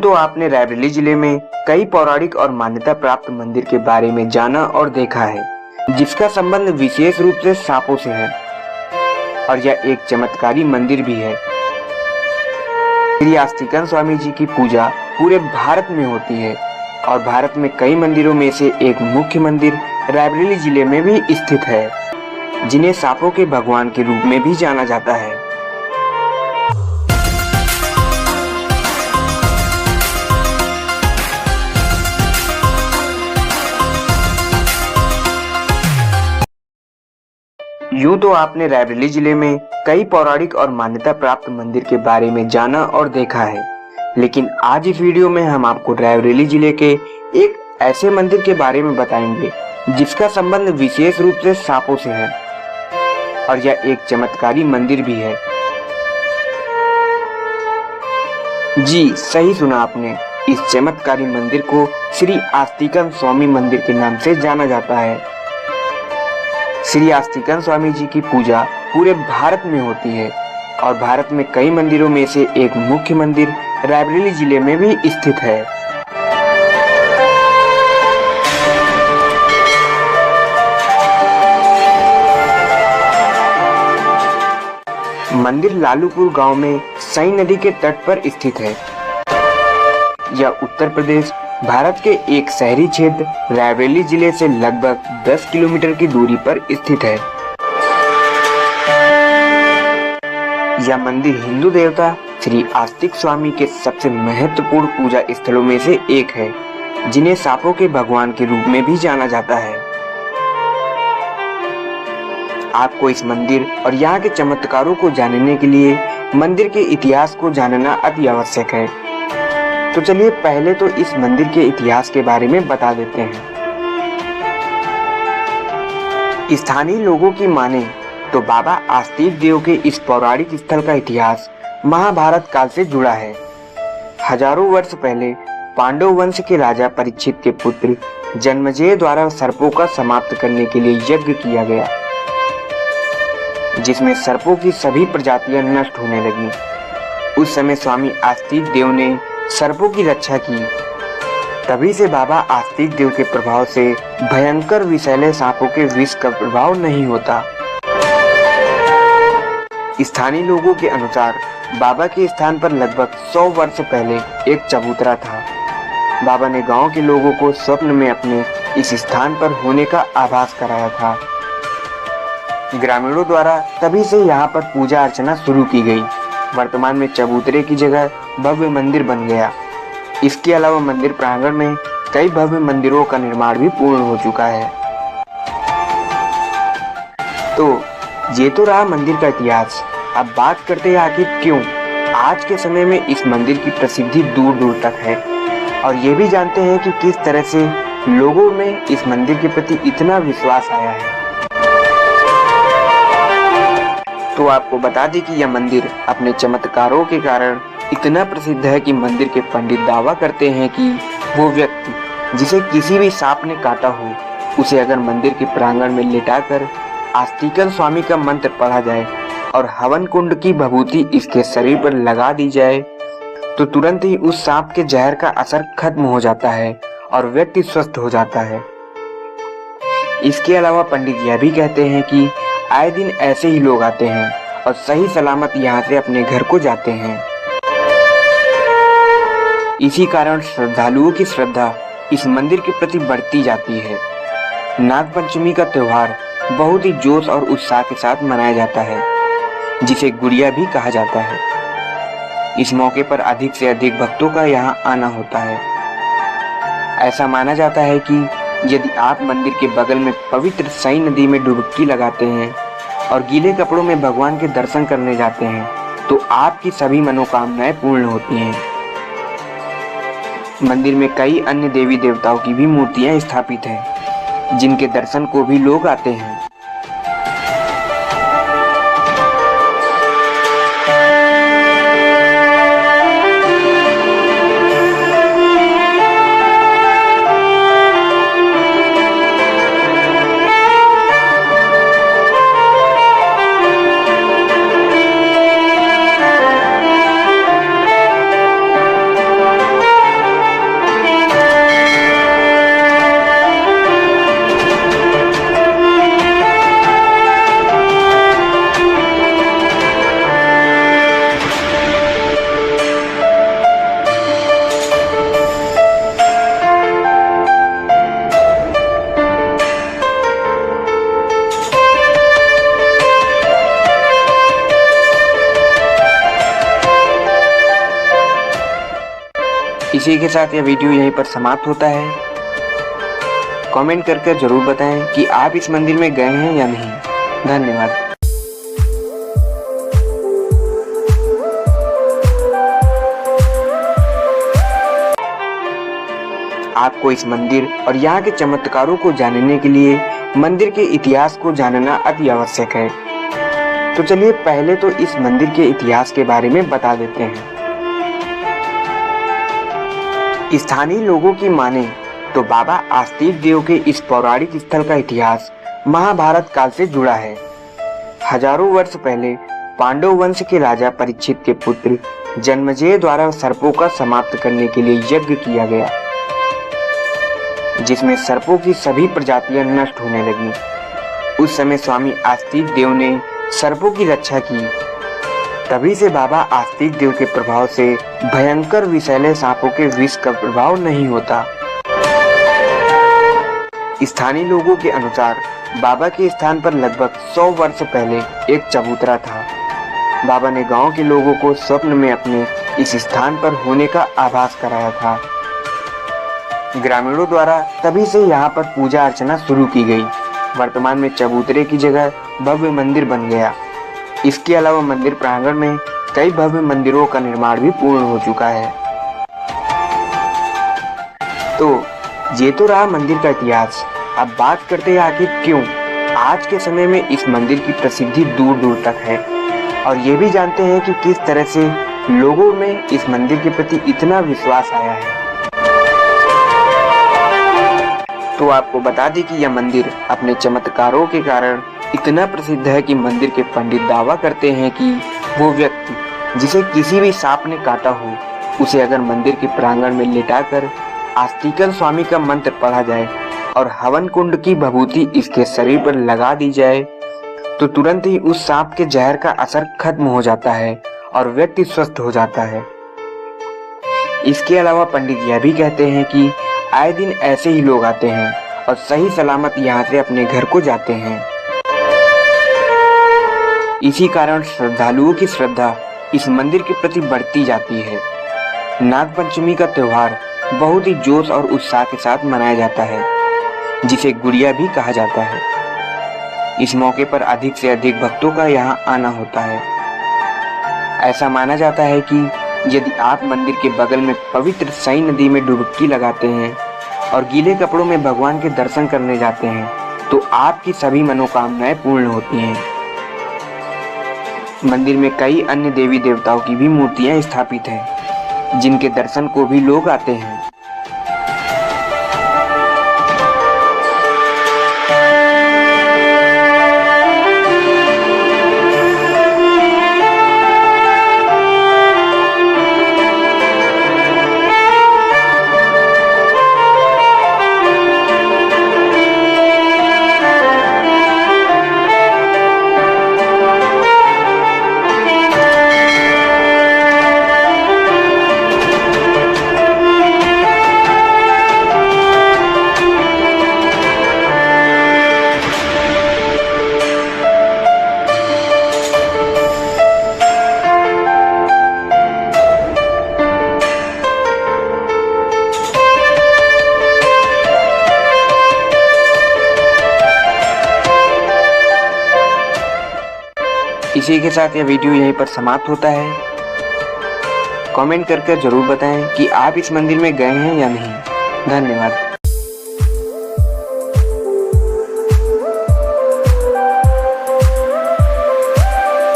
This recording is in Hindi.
तो आपने रायबरेली जिले में कई पौराणिक और मान्यता प्राप्त मंदिर के बारे में जाना और देखा है, जिसका संबंध विशेष रूप से सांपों से है। और यह एक चमत्कारी मंदिर भी है। श्री आस्तिकन स्वामी जी की पूजा पूरे भारत में होती है और भारत में कई मंदिरों में से एक मुख्य मंदिर रायबरेली जिले में भी स्थित है, जिन्हें सांपों के भगवान के रूप में भी जाना जाता है। यूं तो आपने रायबरेली जिले में कई पौराणिक और मान्यता प्राप्त मंदिर के बारे में जाना और देखा है, लेकिन आज इस वीडियो में हम आपको रायबरेली जिले के एक ऐसे मंदिर के बारे में बताएंगे जिसका संबंध विशेष रूप से सांपों से है और यह एक चमत्कारी मंदिर भी है। जी सही सुना आपने, इस चमत्कारी मंदिर को श्री आस्तिकन स्वामी मंदिर के नाम से जाना जाता है। श्री आस्तिकन स्वामी जी की पूजा पूरे भारत में होती है और भारत में कई मंदिरों में से एक मुख्य मंदिर रायबरेली जिले में भी स्थित है। मंदिर लालूपुर गांव में सई नदी के तट पर स्थित है। यह उत्तर प्रदेश भारत के एक शहरी क्षेत्र रायबरेली जिले से लगभग 10 किलोमीटर की दूरी पर स्थित है। यह मंदिर हिंदू देवता श्री आस्तिक स्वामी के सबसे महत्वपूर्ण पूजा स्थलों में से एक है, जिन्हें सांपों के भगवान के रूप में भी जाना जाता है। आपको इस मंदिर और यहाँ के चमत्कारों को जानने के लिए मंदिर के इतिहास को जानना अति आवश्यक है। तो चलिए पहले तो इस मंदिर के इतिहास के बारे में बता देते हैं। स्थानीय लोगों की माने तो बाबा आस्तिक देव के इस पौराणिक स्थल का इतिहास महाभारत काल से जुड़ा है। हजारों वर्ष पहले पांडव वंश के राजा परीक्षित के पुत्र जन्मेजय द्वारा सर्पों का समाप्त करने के लिए यज्ञ किया गया, जिसमें सर्पों की सभी प्रजातियां नष्ट होने लगी। उस समय स्वामी आस्तिक देव ने सर्पों की रक्षा की। तभी से बाबा आस्तिक देव के प्रभाव से भयंकर विषैले सांपों के विष का प्रभाव नहीं होता। स्थानीय लोगों के अनुसार बाबा के स्थान पर लगभग 100 वर्ष पहले एक चबूतरा था। बाबा ने गांव के लोगों को स्वप्न में अपने इस स्थान पर होने का आभास कराया था। ग्रामीणों द्वारा तभी से यहाँ पर पूजा अर्चना शुरू की गई। वर्तमान में चबूतरे की जगह भव्य मंदिर बन गया। इसके अलावा मंदिर प्रांगण में कई भव्य मंदिरों का निर्माण भी पूर्ण हो चुका है। तो ये तो रहा मंदिर का इतिहास। अब बात करते हैं आखिर क्यों आज के समय में इस मंदिर की प्रसिद्धि दूर दूर तक है, और ये भी जानते हैं कि किस तरह से लोगों में इस मंदिर के प्रति इतना विश्वास आया है। तो आपको बता दें कि यह मंदिर अपने चमत्कारों के कारण इतना प्रसिद्ध है कि मंदिर के पंडित दावा करते हैं कि वो व्यक्ति जिसे किसी भी सांप ने काटा हो, उसे अगर मंदिर के प्रांगण में लिटाकर आस्तिकन स्वामी का मंत्र पढ़ा जाए और हवन कुंड की भभूति इसके शरीर पर लगा दी जाए तो तुरंत ही उस सांप के जहर का असर खत्म हो जाता है और व्यक्ति स्वस्थ हो जाता है। इसके अलावा पंडित यह भी कहते हैं कि आए दिन ऐसे ही लोग आते हैं और सही सलामत यहाँ से अपने घर को जाते हैं। इसी कारण श्रद्धालुओं की श्रद्धा इस मंदिर के प्रति बढ़ती जाती है। नाग पंचमी का त्योहार बहुत ही जोश और उत्साह के साथ मनाया जाता है, जिसे गुड़िया भी कहा जाता है। इस मौके पर अधिक से अधिक भक्तों का यहाँ आना होता है। ऐसा माना जाता है कि यदि आप मंदिर के बगल में पवित्र सई नदी में डुबकी लगाते हैं और गीले कपड़ों में भगवान के दर्शन करने जाते हैं तो आपकी सभी मनोकामनाएं पूर्ण होती हैं। मंदिर में कई अन्य देवी देवताओं की भी मूर्तियां स्थापित हैं, जिनके दर्शन को भी लोग आते हैं। इसी के साथ यह वीडियो यहीं पर समाप्त होता है। कमेंट करके जरूर बताएं कि आप इस मंदिर में गए हैं या नहीं। धन्यवाद। आपको इस मंदिर और यहाँ के चमत्कारों को जानने के लिए मंदिर के इतिहास को जानना अति आवश्यक है। तो चलिए पहले तो इस मंदिर के इतिहास के बारे में बता देते हैं। स्थानीय लोगों की माने तो बाबा आस्तिक देव के इस पौराणिक स्थल का इतिहास महाभारत काल से जुड़ा है। हजारों वर्ष पहले पांडव वंश के राजा परीक्षित के पुत्र जन्मेजय द्वारा सर्पों का समाप्त करने के लिए यज्ञ किया गया, जिसमें सर्पों की सभी प्रजातियां नष्ट होने लगी। उस समय स्वामी आस्तिक देव ने सर्पों की रक्षा की। तभी से बाबा आस्तिक देव के प्रभाव से भयंकर विषैले सांपों के विष का प्रभाव नहीं होता। स्थानीय लोगों के अनुसार बाबा के स्थान पर लगभग 100 वर्ष पहले एक चबूतरा था। बाबा ने गांव के लोगों को स्वप्न में अपने इस स्थान पर होने का आभास कराया था। ग्रामीणों द्वारा तभी से यहाँ पर पूजा अर्चना शुरू की गई। वर्तमान में चबूतरे की जगह भव्य मंदिर बन गया। इसके अलावा मंदिर प्रांगण में कई भव्य मंदिरों का निर्माण भी पूर्ण हो चुका है। तो ये तो रहा मंदिर का इतिहास। अब बात करते हैं आखिर क्यों आज के समय में इस मंदिर की प्रसिद्धि दूर दूर तक है, और ये भी जानते हैं कि किस तरह से लोगों में इस मंदिर के प्रति इतना विश्वास आया है। तो आपको बता दें कि यह मंदिर अपने चमत्कारों के कारण इतना प्रसिद्ध है कि मंदिर के पंडित दावा करते हैं कि वो व्यक्ति जिसे किसी भी सांप ने काटा हो, उसे अगर मंदिर के प्रांगण में लिटाकर आस्तिकन स्वामी का मंत्र पढ़ा जाए और हवन कुंड की भभूति इसके शरीर पर लगा दी जाए तो तुरंत ही उस सांप के जहर का असर खत्म हो जाता है और व्यक्ति स्वस्थ हो जाता है। इसके अलावा पंडित यह भी कहते हैं कि आए दिन ऐसे ही लोग आते हैं और सही सलामत यहाँ से अपने घर को जाते हैं। इसी कारण श्रद्धालुओं की श्रद्धा इस मंदिर के प्रति बढ़ती जाती है। नाग पंचमी का त्योहार बहुत ही जोश और उत्साह के साथ मनाया जाता है, जिसे गुड़िया भी कहा जाता है। इस मौके पर अधिक से अधिक भक्तों का यहाँ आना होता है। ऐसा माना जाता है कि यदि आप मंदिर के बगल में पवित्र सई नदी में डुबकी लगाते हैं और गीले कपड़ों में भगवान के दर्शन करने जाते हैं तो आपकी सभी मनोकामनाएं पूर्ण होती हैं। मंदिर में कई अन्य देवी देवताओं की भी मूर्तियां स्थापित हैं, जिनके दर्शन को भी लोग आते हैं। इसी के साथ यह वीडियो यहीं पर समाप्त होता है। कमेंट करके जरूर बताएं कि आप इस मंदिर में गए हैं या नहीं। धन्यवाद।